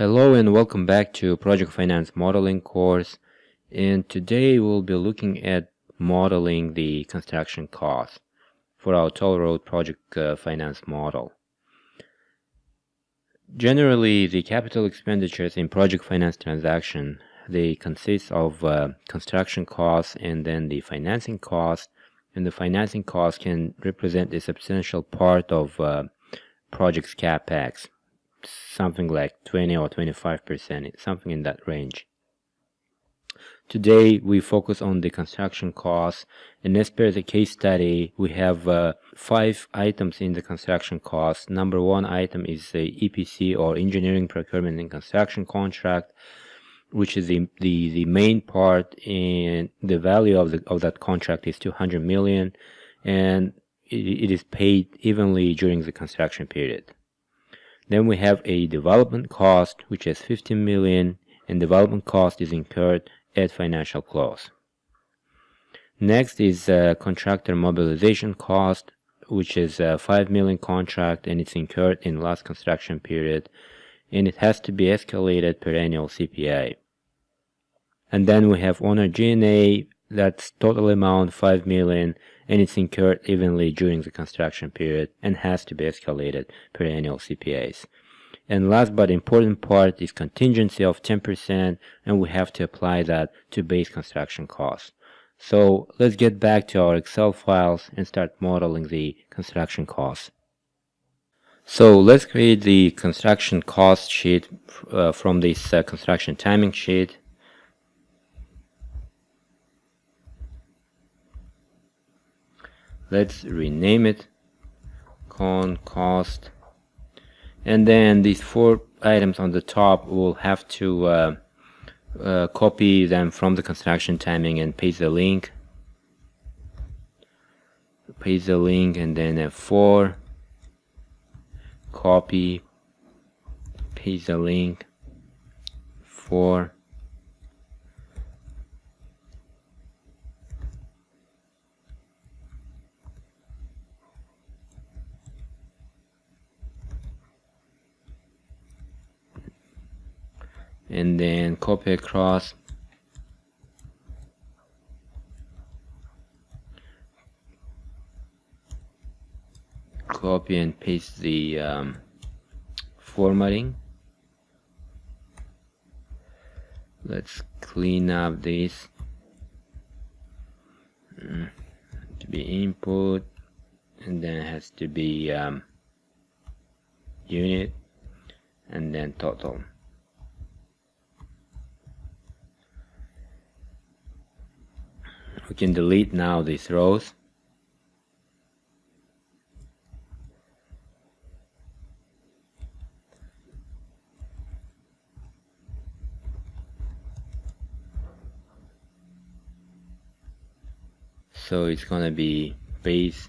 Hello and welcome back to Project Finance Modeling course, and today we'll be looking at modeling the construction cost for our toll road project finance model. Generally, the capital expenditures in project finance transaction, they consist of construction costs and then the financing cost, and the financing cost can represent a substantial part of project's capex. Something like 20 or 25%, something in that range. Today we focus on the construction costs, and as per the case study we have 5 items in the construction cost. Number 1 item is the EPC or engineering, procurement and construction contract, which is the main part, and the value of that contract is 200 million, and it is paid evenly during the construction period. Then we have a development cost, which is 15 million, and development cost is incurred at financial close. Next is contractor mobilization cost, which is a 5 million contract, and it's incurred in last construction period, and it has to be escalated per annual CPI. And then we have owner G&A, that's total amount 5 million, and it's incurred evenly during the construction period and has to be escalated per annual CPIs. And last but important part is contingency of 10%, and we have to apply that to base construction costs. So let's get back to our Excel files and start modeling the construction costs. So let's create the construction cost sheet from this construction timing sheet. Let's rename it cost, and then these 4 items on the top, we'll have to copy them from the construction timing and paste the link, and then F4, copy, paste the link, 4, and then copy across, copy and paste the formatting. Let's clean up this to be input, and then it has to be unit, and then total. We can delete now these rows. So it's gonna be base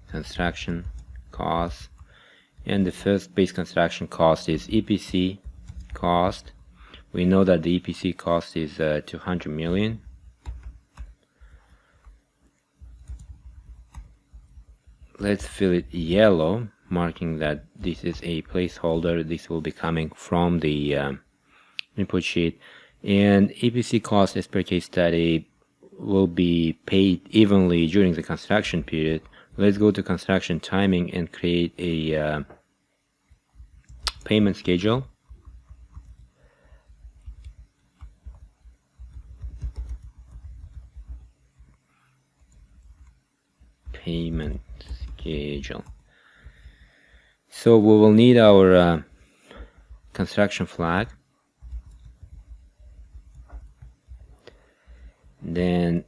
construction cost, and the first base construction cost is EPC cost. We know that the EPC cost is 200 million. Let's fill it yellow, marking that this is a placeholder. This will be coming from the input sheet, and EPC cost as per case study will be paid evenly during the construction period. Let's go to construction timing and create a payment schedule. Payment schedule. So we will need our construction flag, then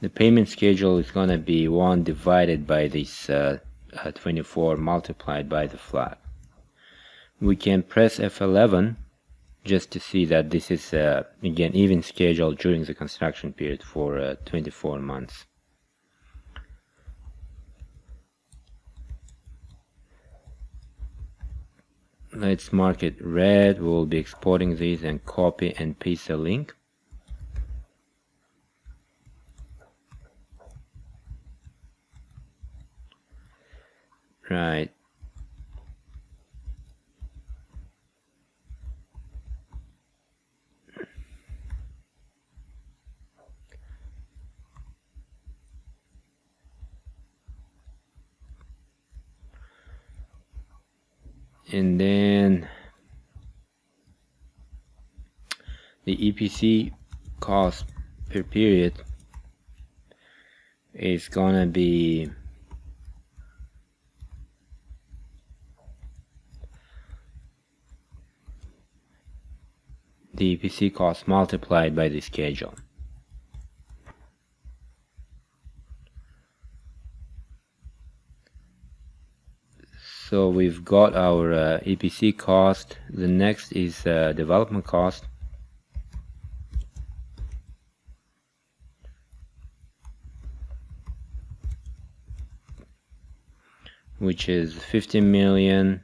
the payment schedule is going to be 1 divided by this 24 multiplied by the flag. We can press F11 just to see that this is again even schedule during the construction period for 24 months. Let's mark it red. We'll be exporting these and copy and paste the link. Right. And then the EPC cost per period is gonna be the EPC cost multiplied by the schedule. So we've got our EPC cost. The next is development cost, which is 50 million,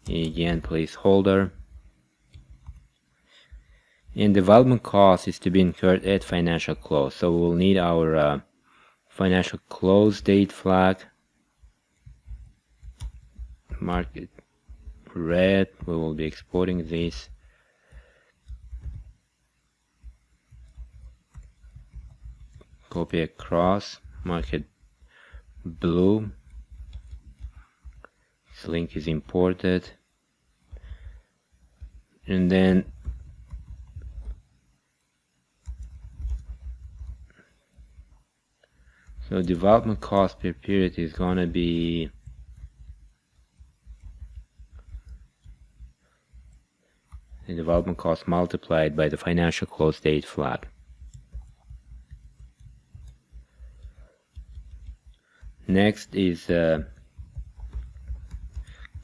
again placeholder. And development cost is to be incurred at financial close, so we'll need our financial close date flag, mark it red. We will be exporting this. Copy across, mark it blue. This link is imported, and then so development cost per period is gonna be the development cost multiplied by the financial close date flag. Next is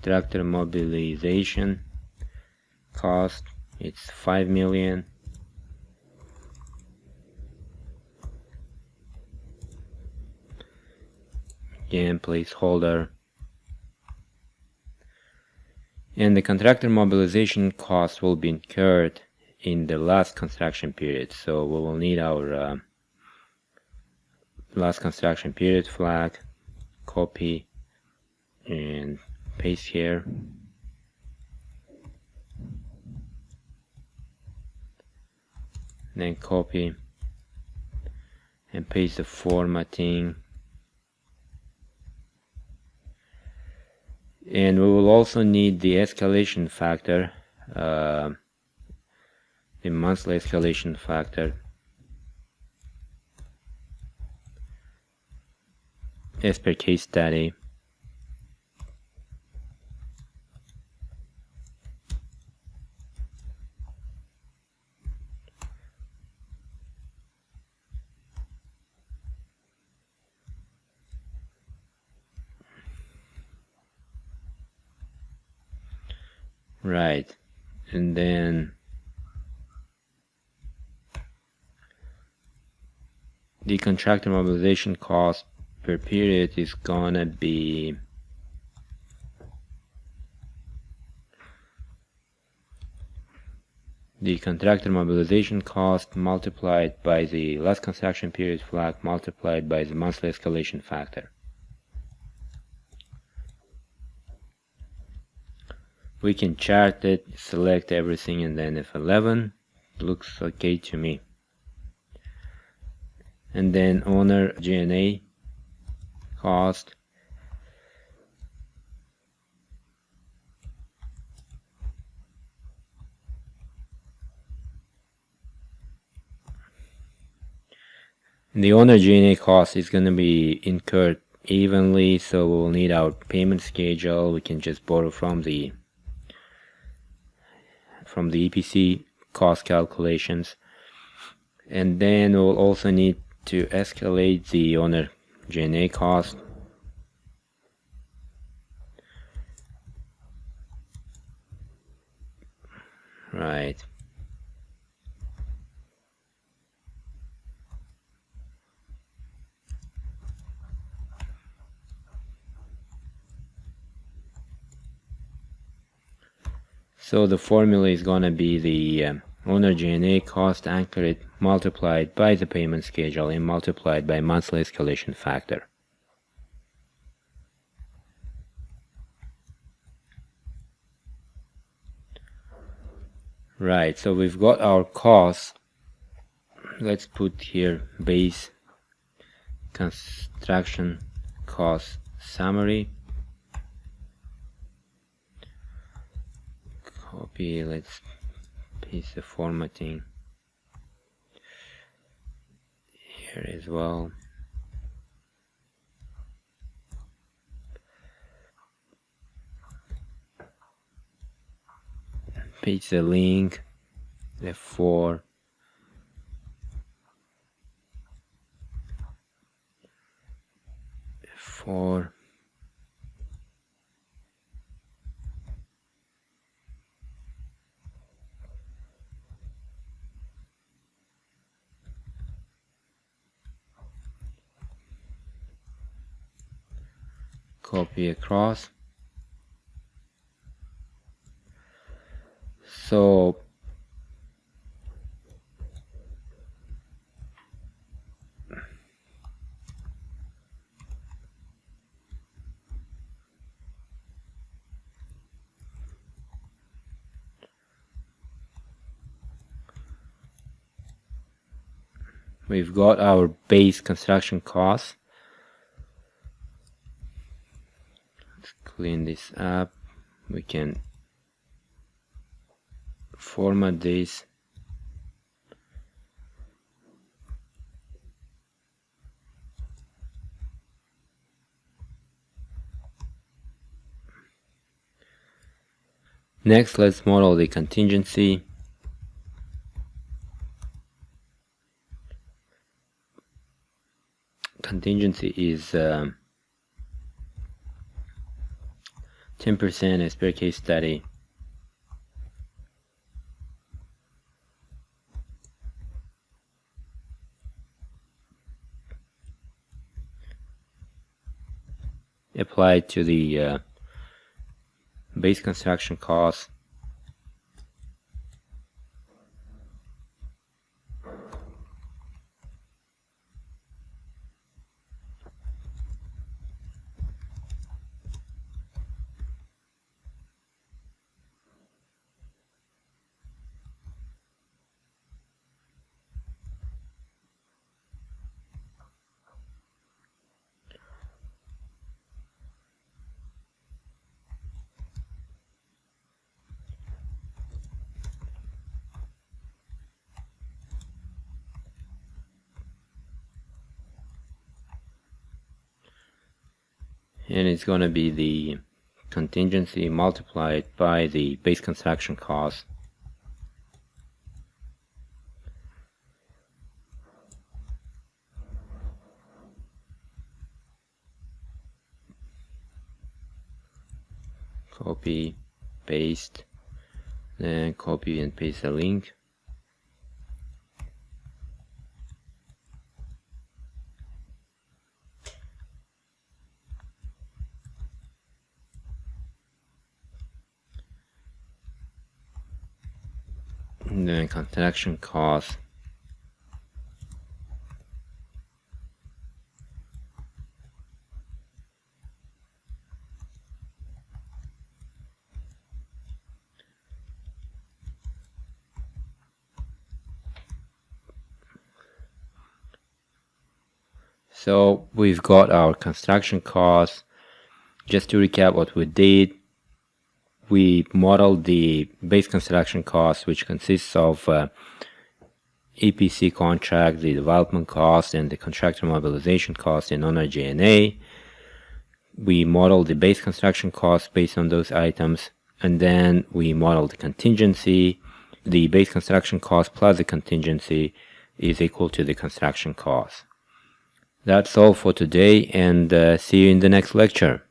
tractor mobilization cost. It's 5 million. Again, placeholder. And the contractor mobilization cost will be incurred in the last construction period, so we will need our last construction period flag, copy and paste here. Then copy and paste the formatting. And we will also need the escalation factor, the monthly escalation factor, as per case study. Right, and then the contractor mobilization cost per period is gonna be the contractor mobilization cost multiplied by the last construction period flag multiplied by the monthly escalation factor. We can chart it, select everything, and then F11 looks okay to me. And then owner G&A cost, the owner G&A cost is going to be incurred evenly, so we'll need our payment schedule. We can just borrow from the EPC cost calculations, and then we'll also need to escalate the owner G&A cost. Right. So the formula is going to be the owner G&A cost anchored multiplied by the payment schedule and multiplied by monthly escalation factor. Right, so we've got our costs. Let's put here base construction cost summary. Copy, let's paste the formatting here as well. Paste the link, F4. Copy across. So we've got our base construction costs. Let's clean this up. We can format this. Next, let's model the contingency. Contingency is 10% as per case study. Applied to the base construction cost. And it's going to be the contingency multiplied by the base construction cost. Copy, paste, then copy and paste the link. And then construction cost. So we've got our construction costs. Just to recap what we did, we modeled the base construction cost, which consists of EPC contract, the development cost, and the contractor mobilization cost in owner G&A. We modeled the base construction cost based on those items, and then we modeled the contingency. The base construction cost plus the contingency is equal to the construction cost. That's all for today, and see you in the next lecture.